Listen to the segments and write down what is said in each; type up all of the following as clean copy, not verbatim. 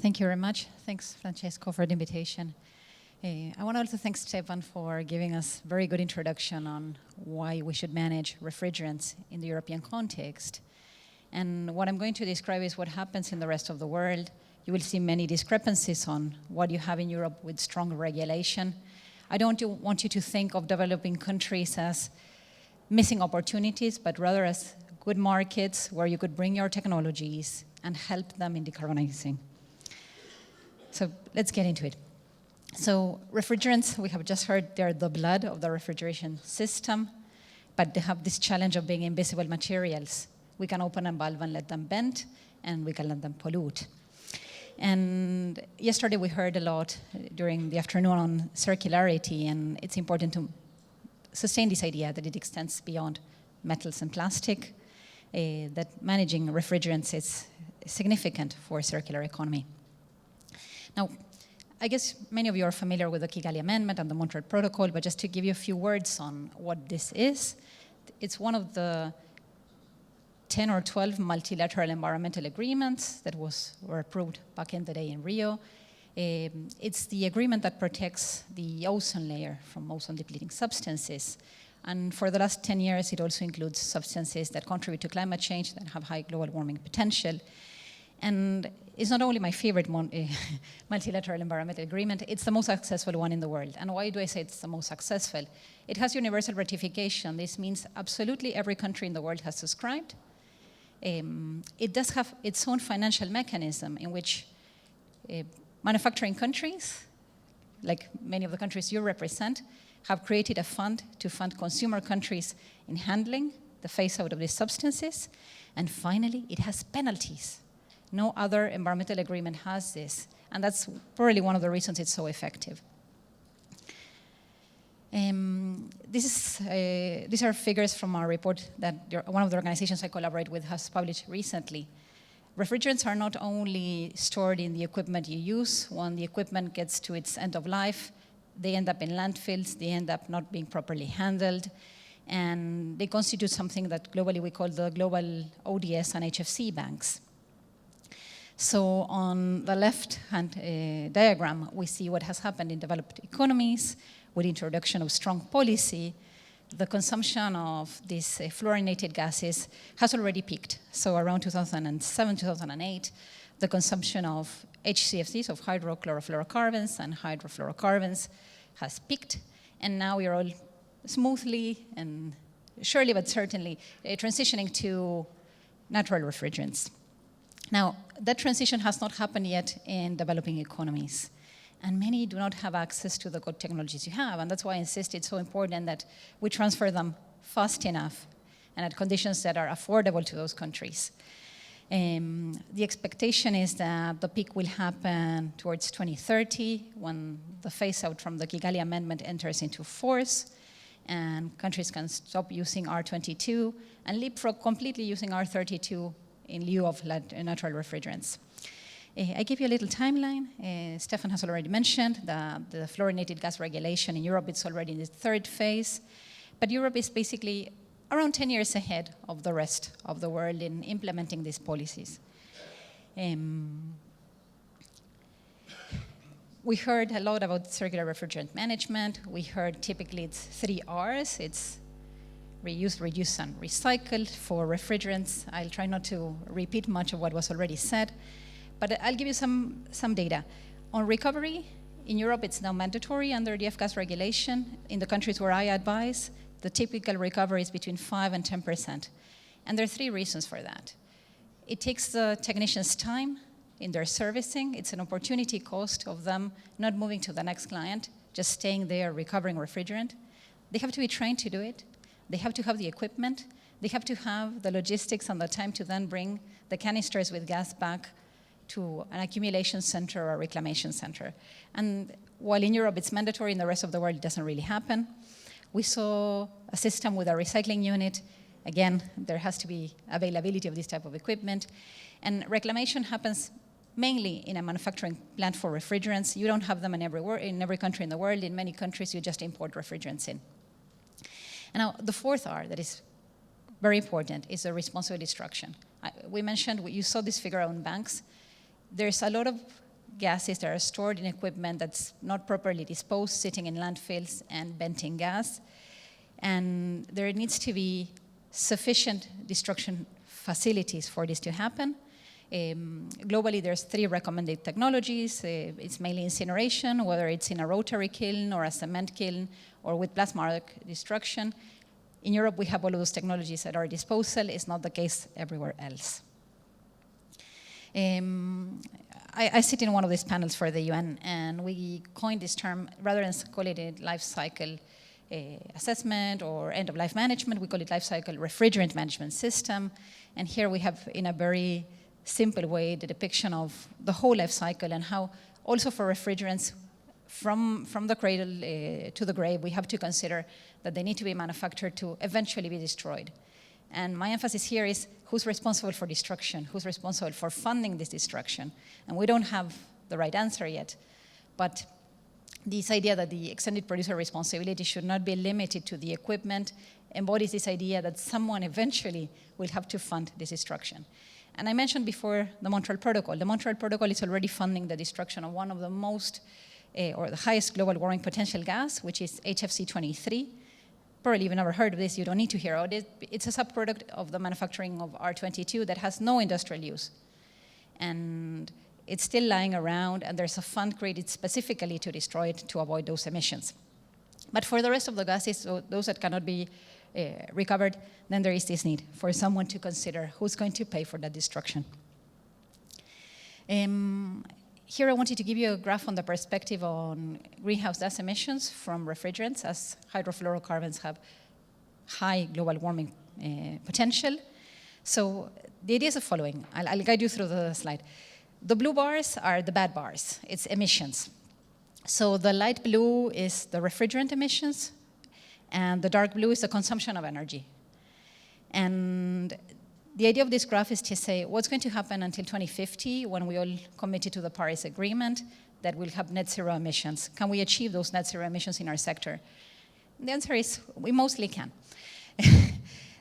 Thank you very much. Thanks, Francesco, for the invitation. I want to also thank Stefan for giving us a very good introduction on why we should manage refrigerants in the European context. And what I'm going to describe is what happens in the rest of the world. You will see many discrepancies on what you have in Europe with strong regulation. I don't want you to think of developing countries as missing opportunities, but rather as good markets where you could bring your technologies and help them in decarbonizing. So let's get into it. So refrigerants, we have just heard, they're the blood of the refrigeration system, but they have this challenge of being invisible materials. We can open a valve and let them bend, and we can let them pollute. And yesterday we heard a lot during the afternoon on circularity, and it's important to sustain this idea that it extends beyond metals and plastic, that managing refrigerants is significant for circular economy. Now, I guess many of you are familiar with the Kigali Amendment and the Montreal Protocol, but just to give you a few words on what this is, it's one of the 10 or 12 multilateral environmental agreements that were approved back in the day in Rio. It's the agreement that protects the ozone layer from ozone-depleting substances. And for the last 10 years, it also includes substances that contribute to climate change, that have high global warming potential. And it's not only my favorite multilateral environmental agreement, it's the most successful one in the world. And why do I say it's the most successful? It has universal ratification. This means absolutely every country in the world has subscribed. It does have its own financial mechanism in which manufacturing countries, like many of the countries you represent, have created a fund to fund consumer countries in handling the phase-out of these substances. And finally, it has penalties. No other environmental agreement has this, and that's probably one of the reasons it's so effective. These are figures from our report that one of the organizations I collaborate with has published recently. Refrigerants are not only stored in the equipment you use. When the equipment gets to its end of life, they end up in landfills, they end up not being properly handled, and they constitute something that globally we call the global ODS and HFC banks. So on the left-hand diagram, we see what has happened in developed economies with the introduction of strong policy. The consumption of these fluorinated gases has already peaked. So around 2007, 2008, the consumption of HCFCs, of hydrochlorofluorocarbons and hydrofluorocarbons, has peaked. And now we are all smoothly and surely but certainly transitioning to natural refrigerants. Now, that transition has not happened yet in developing economies. And many do not have access to the good technologies you have. And that's why I insist it's so important that we transfer them fast enough and at conditions that are affordable to those countries. The expectation is that the peak will happen towards 2030 when the phase out from the Kigali Amendment enters into force and countries can stop using R22 and leapfrog completely using R32 in lieu of natural refrigerants. I give you a little timeline. Stefan has already mentioned that the fluorinated gas regulation in Europe, it's already in the third phase. But Europe is basically around 10 years ahead of the rest of the world in implementing these policies. We heard a lot about circular refrigerant management. We heard typically it's 3 R's. It's reuse, reduce, and recycle for refrigerants. I'll try not to repeat much of what was already said, but I'll give you some data. On recovery, in Europe, it's now mandatory under the F-gas regulation. In the countries where I advise, the typical recovery is between 5 and 10%. And there are 3 reasons for that. It takes the technicians time in their servicing. It's an opportunity cost of them not moving to the next client, just staying there recovering refrigerant. They have to be trained to do it. They have to have the equipment. They have to have the logistics and the time to then bring the canisters with gas back to an accumulation center or a reclamation center. And while in Europe it's mandatory, in the rest of the world it doesn't really happen. We saw a system with a recycling unit. Again, there has to be availability of this type of equipment. And reclamation happens mainly in a manufacturing plant for refrigerants. You don't have them in every country in the world. In many countries, you just import refrigerants in. And now the 4th R that is very important is the responsible destruction. We mentioned, you saw this figure on banks. There's a lot of gases that are stored in equipment that's not properly disposed, sitting in landfills and venting gas. And there needs to be sufficient destruction facilities for this to happen. Globally, there's 3 recommended technologies. It's mainly incineration, whether it's in a rotary kiln or a cement kiln or with plasma arc destruction. In Europe, we have all of those technologies at our disposal. It's not the case everywhere else. I sit in one of these panels for the UN, and we coined this term, rather than call it a life cycle assessment or end-of-life management, we call it life cycle refrigerant management system. And here we have, in a very simple way, the depiction of the whole life cycle and how also for refrigerants from the cradle to the grave, we have to consider that they need to be manufactured to eventually be destroyed. And my emphasis here is who's responsible for destruction, who's responsible for funding this destruction. And we don't have the right answer yet, but this idea that the extended producer responsibility should not be limited to the equipment embodies this idea that someone eventually will have to fund this destruction. And I mentioned before the Montreal Protocol. The Montreal Protocol is already funding the destruction of one of the most, or the highest global warming potential gas, which is HFC 23. Probably you've never heard of this, you don't need to hear about it. It's a subproduct of the manufacturing of R22 that has no industrial use. And it's still lying around, and there's a fund created specifically to destroy it to avoid those emissions. But for the rest of the gases, so those that cannot be recovered, then there is this need for someone to consider who's going to pay for that destruction. Here I wanted to give you a graph on the perspective on greenhouse gas emissions from refrigerants, as hydrofluorocarbons have high global warming potential. So the idea is the following. I'll guide you through the slide. The blue bars are the bad bars. It's emissions. So the light blue is the refrigerant emissions, and the dark blue is the consumption of energy. And the idea of this graph is to say what's going to happen until 2050 when we all committed to the Paris Agreement that we'll have net zero emissions. Can we achieve those net zero emissions in our sector? The answer is we mostly can.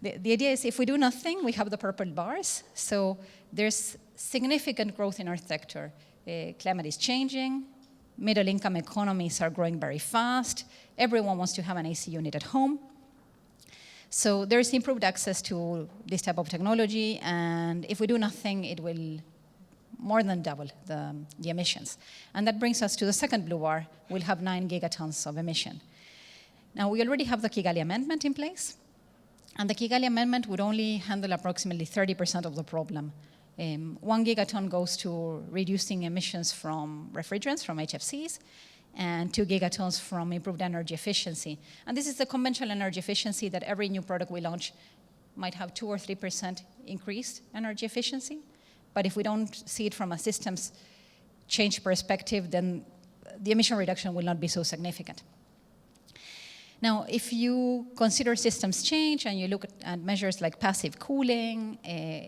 The idea is if we do nothing, we have the purple bars. So there's significant growth in our sector. Climate is changing. Middle income economies are growing very fast. Everyone wants to have an AC unit at home. So there is improved access to this type of technology, and if we do nothing, it will more than double the emissions. And that brings us to the second blue bar. We'll have 9 gigatons of emission. Now, we already have the Kigali Amendment in place, and the Kigali Amendment would only handle approximately 30% of the problem. 1 gigaton goes to reducing emissions from refrigerants, from HFCs, and 2 gigatons from improved energy efficiency. And this is the conventional energy efficiency that every new product we launch might have 2 or 3% increased energy efficiency. But if we don't see it from a systems change perspective, then the emission reduction will not be so significant. Now, if you consider systems change and you look at measures like passive cooling,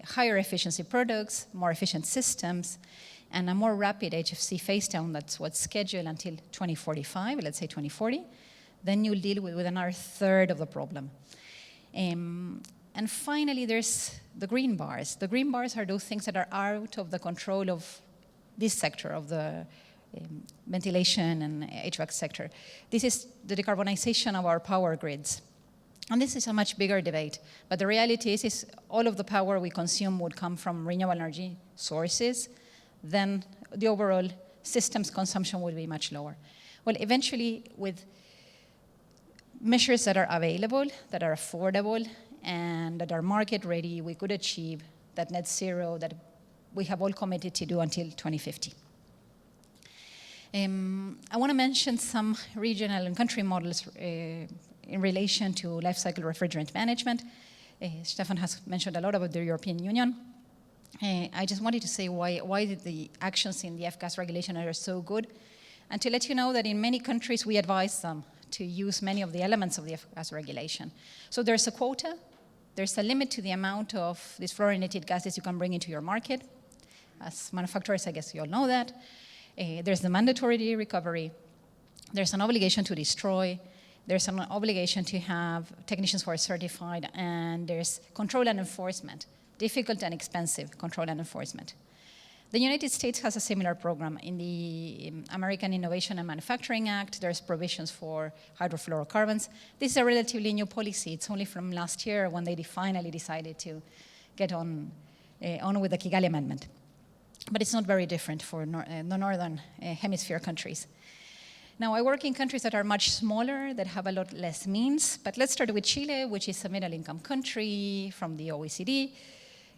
higher efficiency products, more efficient systems, and a more rapid HFC phase down, that's what's scheduled until 2045, let's say 2040, then you'll deal with another third of the problem. And finally, there's the green bars. The green bars are those things that are out of the control of this sector, of the ventilation and HVAC sector. This is the decarbonization of our power grids. And this is a much bigger debate. But the reality is all of the power we consume would come from renewable energy sources. Then the overall systems consumption will be much lower. Well, eventually, with measures that are available, that are affordable, and that are market ready, we could achieve that net zero that we have all committed to do until 2050. I want to mention some regional and country models in relation to life cycle refrigerant management. Stefan has mentioned a lot about the European Union. I just wanted to say why the actions in the F-gas regulation are so good, and to let you know that in many countries we advise them to use many of the elements of the F-gas regulation. So there's a quota, there's a limit to the amount of these fluorinated gases you can bring into your market. As manufacturers, I guess you all know that. There's the mandatory recovery. There's an obligation to destroy. There's an obligation to have technicians who are certified, and there's control and enforcement, difficult and expensive control and enforcement. The United States has a similar program. In the American Innovation and Manufacturing Act, there's provisions for hydrofluorocarbons. This is a relatively new policy. It's only from last year when they finally decided to get on with the Kigali Amendment. But it's not very different for the Northern Hemisphere countries. Now, I work in countries that are much smaller, that have a lot less means. But let's start with Chile, which is a middle-income country from the OECD.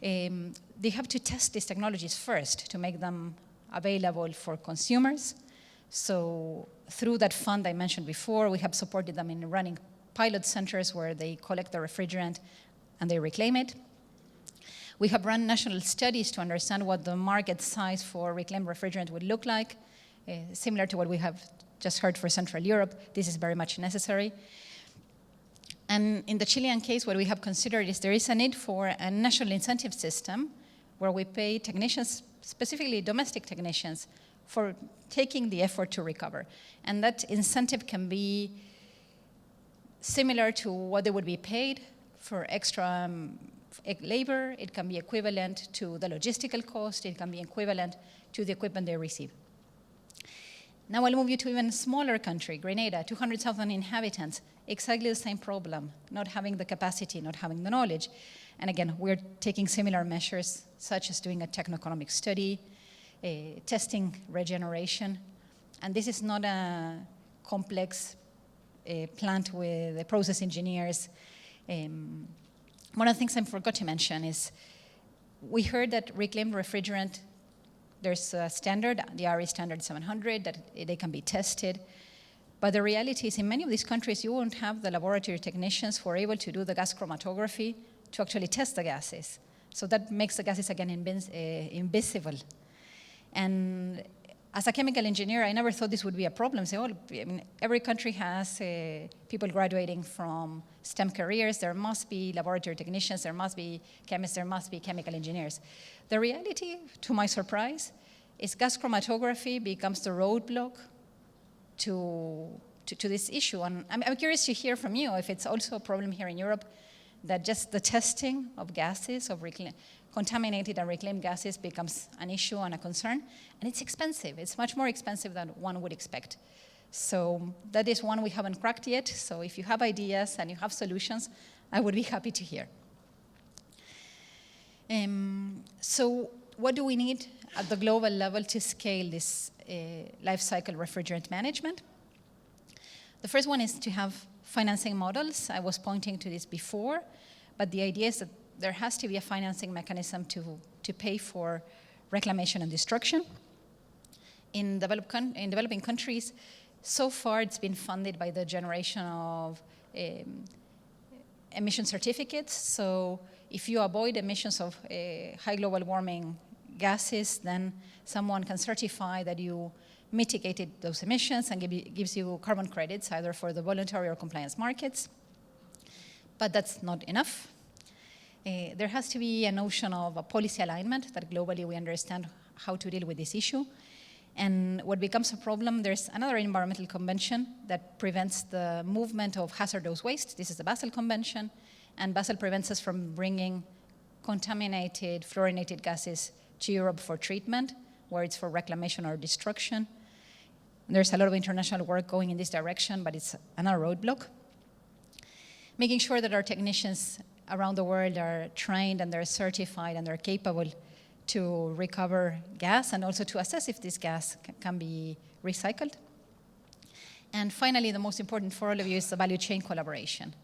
They have to test these technologies first to make them available for consumers. So through that fund I mentioned before, we have supported them in running pilot centers where they collect the refrigerant and they reclaim it. We have run national studies to understand what the market size for reclaimed refrigerant would look like, similar to what we have just heard for Central Europe. This is very much necessary. And in the Chilean case, what we have considered is there is a need for a national incentive system where we pay technicians, specifically domestic technicians, for taking the effort to recover. And that incentive can be similar to what they would be paid for extra labor. It can be equivalent to the logistical cost. It can be equivalent to the equipment they receive. Now I'll move you to even a smaller country, Grenada, 200,000 inhabitants, exactly the same problem, not having the capacity, not having the knowledge. And again, we're taking similar measures, such as doing a techno-economic study, testing regeneration. And this is not a complex plant with process engineers. One of the things I forgot to mention is we heard that reclaimed refrigerant, there's a standard, the RE standard 700, that they can be tested. But the reality is in many of these countries, you won't have the laboratory technicians who are able to do the gas chromatography to actually test the gases. So that makes the gases, again, invisible. And as a chemical engineer, I never thought this would be a problem. So, every country has people graduating from STEM careers. There must be laboratory technicians. There must be chemists. There must be chemical engineers. The reality, to my surprise, is gas chromatography becomes the roadblock to this issue. And I'm curious to hear from you if it's also a problem here in Europe that just the testing of gases, of contaminated and reclaimed gases becomes an issue and a concern. And it's expensive. It's much more expensive than one would expect. So that is one we haven't cracked yet. So if you have ideas and you have solutions, I would be happy to hear. So what do we need at the global level to scale this life cycle refrigerant management? The first one is to have financing models. I was pointing to this before, but the idea is that there has to be a financing mechanism to pay for reclamation and destruction. In developing countries, so far it's been funded by the generation of emission certificates. So if you avoid emissions of high global warming gases, then someone can certify that you mitigated those emissions and gives you carbon credits, either for the voluntary or compliance markets. But that's not enough. There has to be a notion of a policy alignment that globally we understand how to deal with this issue. And what becomes a problem, there's another environmental convention that prevents the movement of hazardous waste. This is the Basel Convention. And Basel prevents us from bringing contaminated, fluorinated gases to Europe for treatment, where it's for reclamation or destruction. There's a lot of international work going in this direction, but it's another roadblock. Making sure that our technicians around the world are trained and they're certified and they're capable to recover gas and also to assess if this gas can be recycled. And finally, the most important for all of you is the value chain collaboration.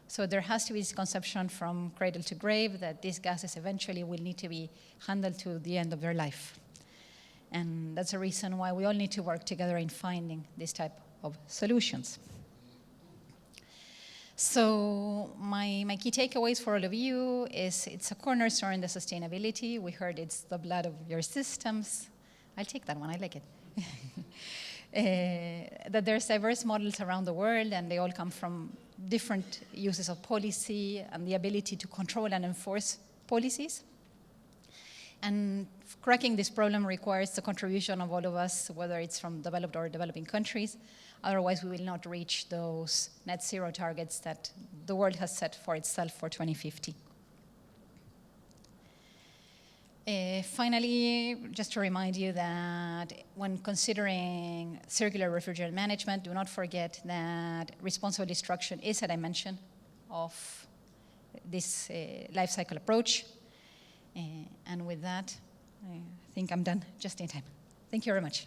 So there has to be this conception from cradle to grave that these gases eventually will need to be handled to the end of their life. And that's a reason why we all need to work together in finding this type of solutions. So my key takeaways for all of you is it's a cornerstone in the sustainability. We heard it's the blood of your systems. I'll take that one, I like it. That there's diverse models around the world and they all come from different uses of policy and the ability to control and enforce policies. And cracking this problem requires the contribution of all of us, whether it's from developed or developing countries. Otherwise, we will not reach those net zero targets that the world has set for itself for 2050. Finally, just to remind you that when considering circular refrigerant management, do not forget that responsible destruction is a dimension of this life cycle approach. And with that, I think I'm done just in time. Thank you very much.